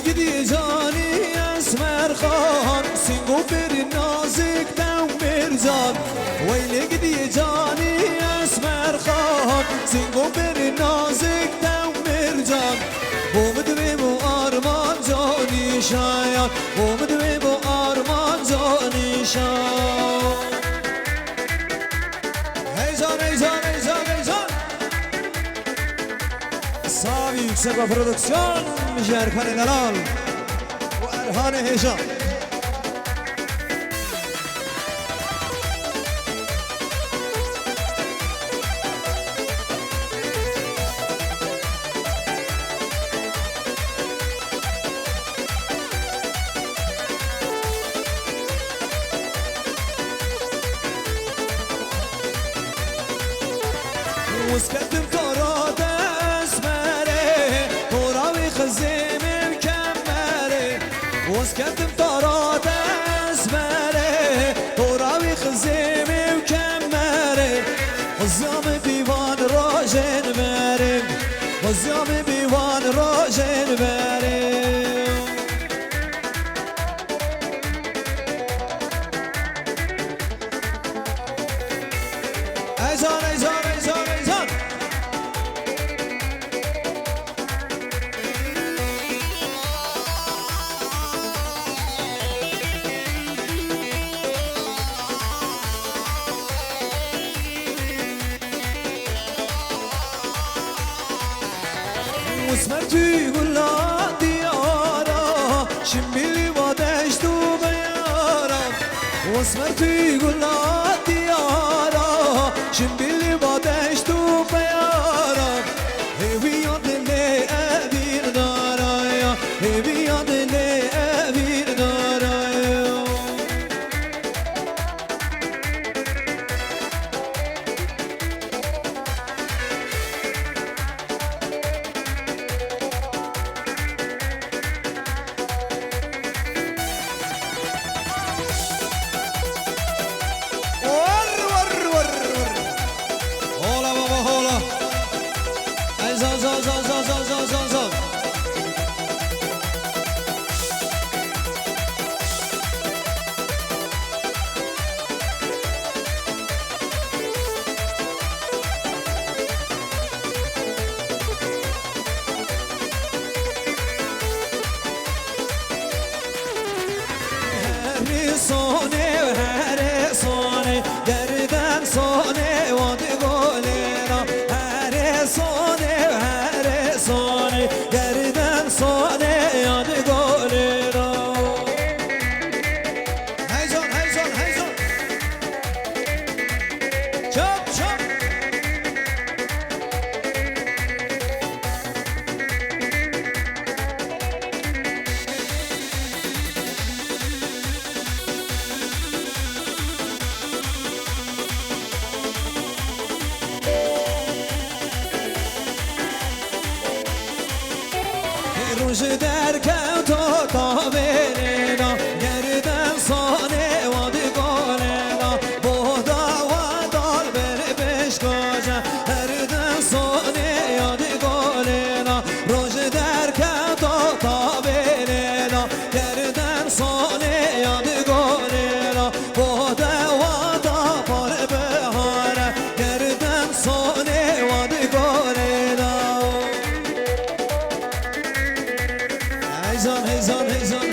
گدی جانی اسمر خان سینگو بر نازک دو مرزان ویلی گدی جانی اسمر خان سینگو بر نازک دو مرزان بومد بو آرمان جانی شایان بومد بو آرمان جانی شایان هیزان هیزان هیزان هیزان صاحب yüksek ve prodüksiyon Şerkan Dalal ve Erhan Heyecan. وسكتم ترى تسمري تراوي خزيم مكمري وسكتم ترى تسمري تراوي خزيم مكمري الزام بيوان راجن مريم الزام بيوان راجن مريم ايزان ايزان ايزان ايزان وسمرتي قلا ديارا شملي ودشتو بيارا وسمرتي قلا ديارا شملي ودشتو بيارا هبي يدلي أبير دارايا هبي يدلي أبير دارايا Zan zan zan zan zan zan zan zan. Her sone her sone derden sone vadi golera her sone sone derden sone yad golera heyzan heyzan heyzan çap çap روز در کن تا برینا گردن سانه وادی گالنا بودا و دار بره بشکاجه گردن سانه یادی گالنا روز در کن تا برینا گردن سانه یادی گالنا بودا و دا پر بهاره گردن سانه وادی گالنا هیزان هیزان هیزان